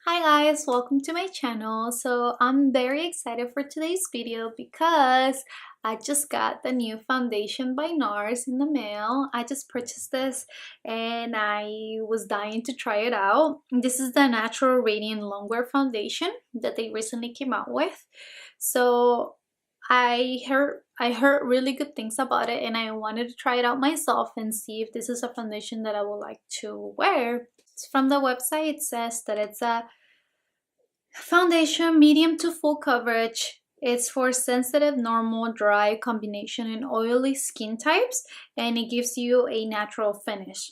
Hi guys, welcome to my channel. So I'm very excited for today's video because I just got the new foundation by NARS in the mail. I just purchased this and I was dying to try it out. This is the Natural Radiant Longwear foundation that they recently came out with. So I heard really good things about it and I wanted to try it out myself and see if this is a foundation that I would like to wear. From the website, it says that it's a foundation medium to full coverage. It's for sensitive, normal, dry, combination, and oily skin types, and it gives you a natural finish.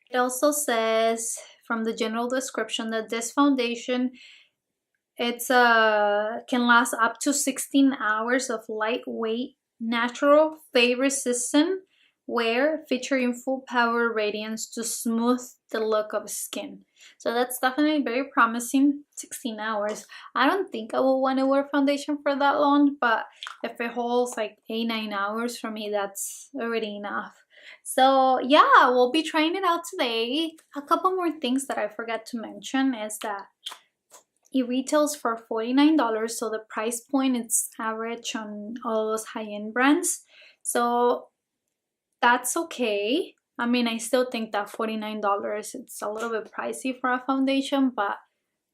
It also says from the general description that this foundation can last up to 16 hours of lightweight, natural, fade resistant wear featuring full power radiance to smooth the look of skin. So that's definitely very promising. 16 hours. I don't think I will want to wear foundation for that long, but if it holds like 8-9 hours, for me that's already enough. So yeah, we'll be trying it out today. A couple more things that I forgot to mention is that it retails for $49, so the price point is average on all those high-end brands. So that's okay. I mean, I still think that $49, it's a little bit pricey for a foundation, but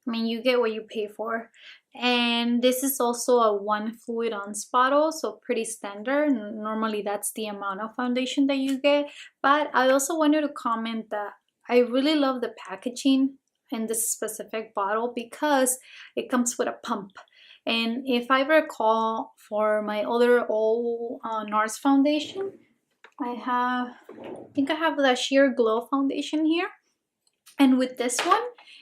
I mean, you get what you pay for. And this is also a 1 fluid ounce bottle, so pretty standard. Normally that's the amount of foundation that you get. But I also wanted to comment that I really love the packaging in this specific bottle because it comes with a pump. And if I recall, for my other old NARS foundation, I think I have the Sheer Glow foundation here, and with this one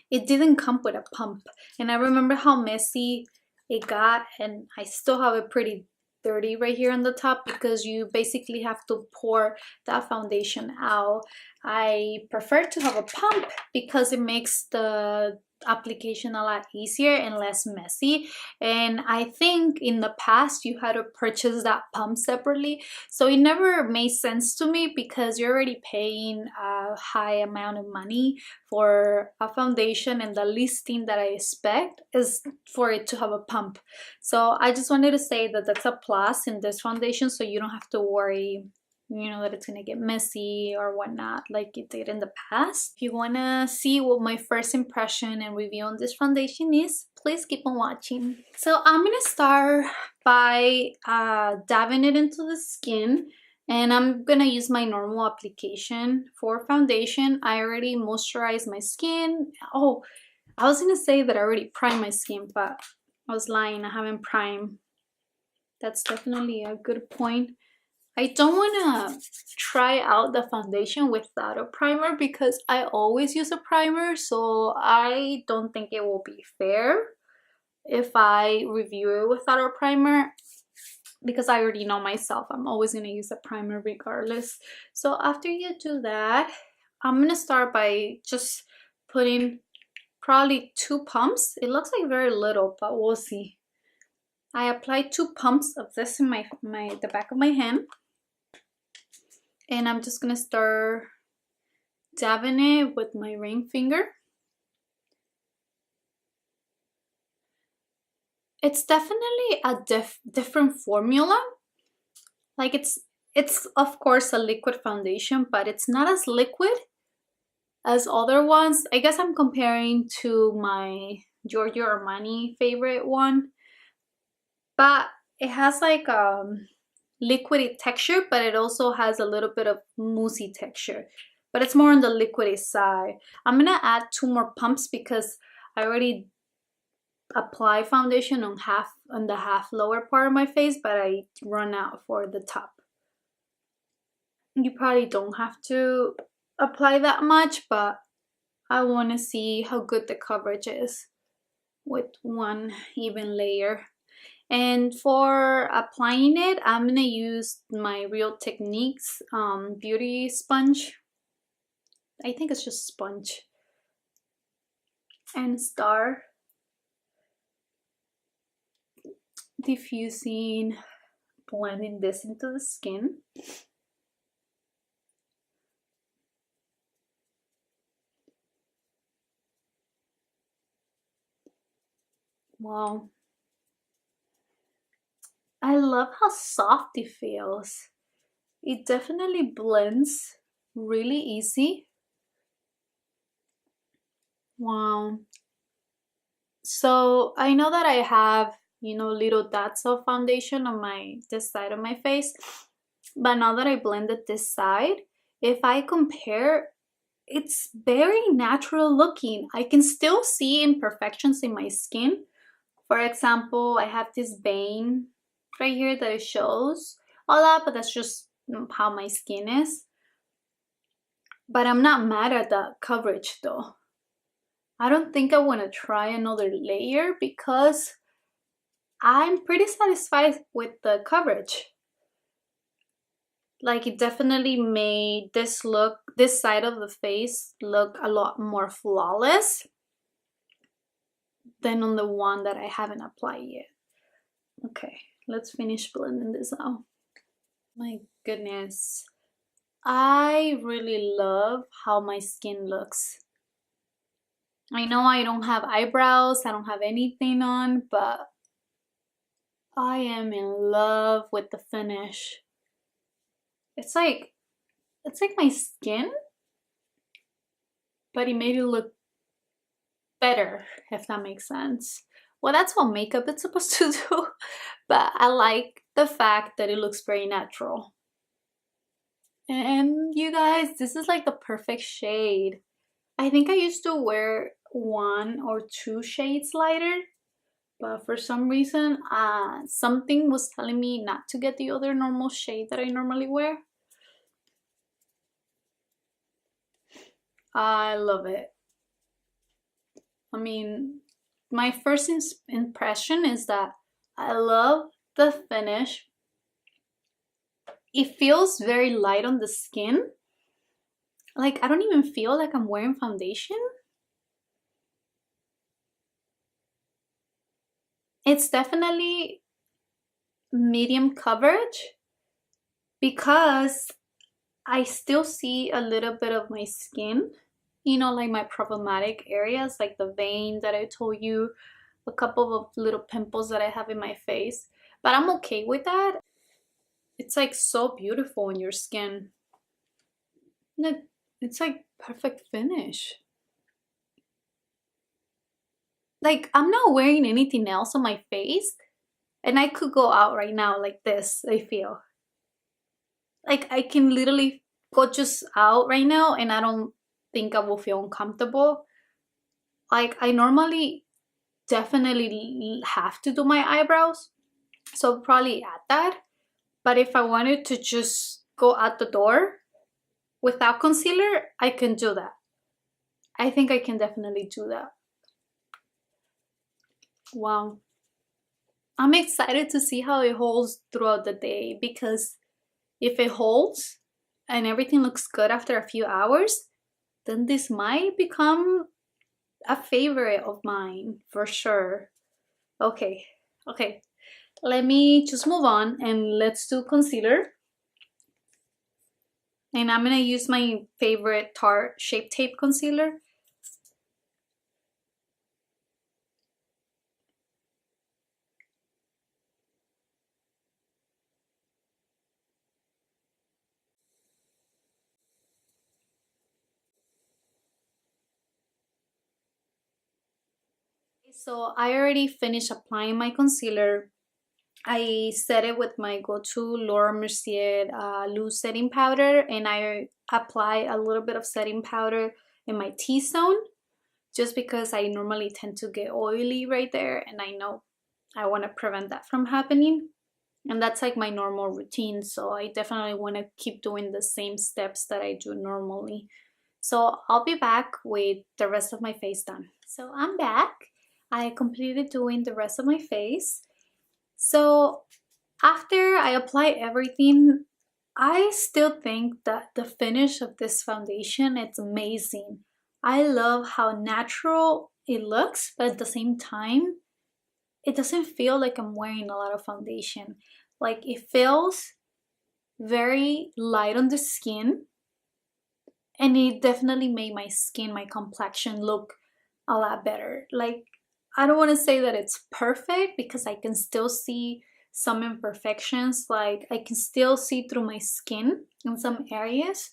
it didn't come with a pump, and I remember how messy it got, and I still have it pretty dirty right here on the top because you basically have to pour that foundation out. I prefer to have a pump because it makes the application a lot easier and less messy, and I think in the past you had to purchase that pump separately, so it never made sense to me because you're already paying a high amount of money for a foundation, and the least thing that I expect is for it to have a pump. So I just wanted to say that that's a plus in this foundation, so you don't have to worry, you know, that it's gonna get messy or whatnot like it did in the past. If you wanna see what my first impression and review on this foundation is, please keep on watching. So I'm gonna start by dabbing it into the skin, and I'm gonna use my normal application for foundation. I already moisturized my skin. Oh, I was gonna say that I already primed my skin, but I was lying, I haven't primed. That's definitely a good point. I don't want to try out the foundation without a primer because I always use a primer, so I don't think it will be fair if I review it without a primer because I already know myself. I'm always going to use a primer regardless. So after you do that, I'm going to start by just putting probably 2 pumps. It looks like very little, but we'll see. I applied 2 pumps of this in the back of my hand. And I'm just gonna start dabbing it with my ring finger. It's definitely a different formula. Like it's of course a liquid foundation, but it's not as liquid as other ones. I guess I'm comparing to my Giorgio Armani favorite one, but it has like liquidy texture, but it also has a little bit of moussey texture, but it's more on the liquidy side. I'm gonna add 2 more pumps because I already apply foundation on the half lower part of my face, but I run out for the top. You probably don't have to apply that much, but I want to see how good the coverage is with one even layer. And for applying it, I'm gonna use my Real Techniques beauty sponge. I think it's just sponge. And start diffusing, blending this into the skin. Wow. I love how soft it feels. It definitely blends really easy. Wow. So I know that I have, little dots of foundation on this side of my face, but now that I blended this side, if I compare, it's very natural looking. I can still see imperfections in my skin. For example, I have this vein right here that it shows all that, but that's just how my skin is. But I'm not mad at the coverage though. I don't think I want to try another layer because I'm pretty satisfied with the coverage. Like, it definitely made this side of the face look a lot more flawless than on the one that I haven't applied yet. Okay, let's finish blending this out. My goodness. I really love how my skin looks. I know I don't have eyebrows, I don't have anything on, but I am in love with the finish. It's like my skin, but it made it look better, if that makes sense. Well, that's what makeup is supposed to do, but I like the fact that it looks very natural. And you guys, this is like the perfect shade. I think I used to wear 1 or 2 shades lighter, but for some reason, something was telling me not to get the other normal shade that I normally wear. I love it. I mean, my first impression is that I love the finish. It feels very light on the skin. Like, I don't even feel like I'm wearing foundation. It's definitely medium coverage because I still see a little bit of my skin, like my problematic areas, like the vein that I told you, a couple of little pimples that I have in my face, but I'm okay with that. It's like so beautiful in your skin. It's like perfect finish. Like, I'm not wearing anything else on my face, and I could go out right now like this, I feel. Like, I can literally go just out right now and I don't think I will feel uncomfortable. Like, I normally definitely have to do my eyebrows, so I'll probably add that. But if I wanted to just go out the door without concealer, I can do that. I think I can definitely do that. Wow. I'm excited to see how it holds throughout the day, because if it holds and everything looks good after a few hours, then this might become a favorite of mine for sure. Okay, let me just move on and let's do concealer. And I'm gonna use my favorite Tarte Shape Tape concealer. So I already finished applying my concealer. I set it with my go-to Laura Mercier loose setting powder, and I apply a little bit of setting powder in my T-zone, just because I normally tend to get oily right there, and I know I want to prevent that from happening. And that's like my normal routine, so I definitely want to keep doing the same steps that I do normally. So I'll be back with the rest of my face done. So I'm back. I completed doing the rest of my face. So after I apply everything, I still think that the finish of this foundation, it's amazing. I love how natural it looks, but at the same time, it doesn't feel like I'm wearing a lot of foundation. Like, it feels very light on the skin, and it definitely made my skin, my complexion look a lot better. Like, I don't want to say that it's perfect because I can still see some imperfections. Like I can still see through my skin in some areas.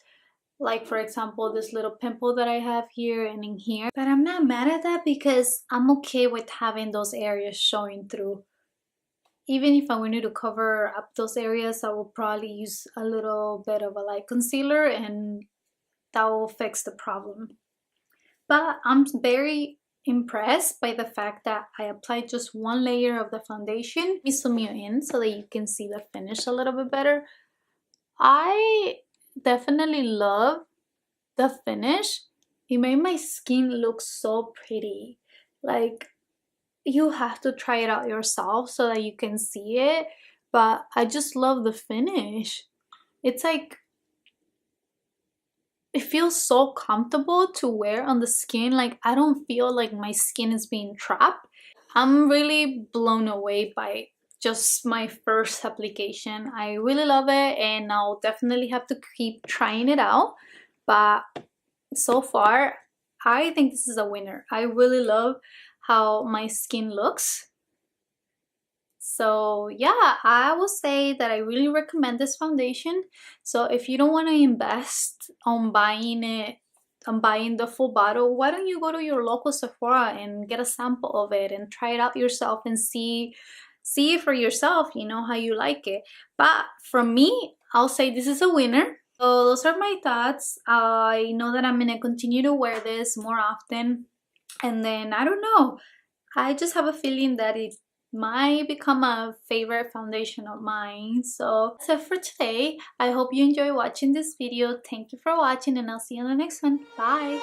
Like for example, this little pimple that I have here and in here. But I'm not mad at that because I'm okay with having those areas showing through. Even if I wanted to cover up those areas, I will probably use a little bit of a light concealer and that will fix the problem. But I'm very impressed by the fact that I applied just one layer of the foundation. Let me zoom you in so that you can see the finish a little bit better. I definitely love the finish. It made my skin look so pretty. Like, you have to try it out yourself so that you can see it, but I just love the finish. It's like, it feels so comfortable to wear on the skin. Like I don't feel like my skin is being trapped. I'm really blown away by just my first application. I really love it and I'll definitely have to keep trying it out, but so far I think this is a winner. I really love how my skin looks. So yeah, I will say that I really recommend this foundation. So if you don't want to invest on buying it, on buying the full bottle, why don't you go to your local Sephora and get a sample of it and try it out yourself and see it for yourself, you know, how you like it. But from me, I'll say this is a winner. So those are my thoughts. I know that I'm gonna continue to wear this more often, and then I don't know, I just have a feeling that it might become a favorite foundation of mine. So that's it for today. I hope you enjoy watching this video. Thank you for watching and I'll see you in the next one. Bye.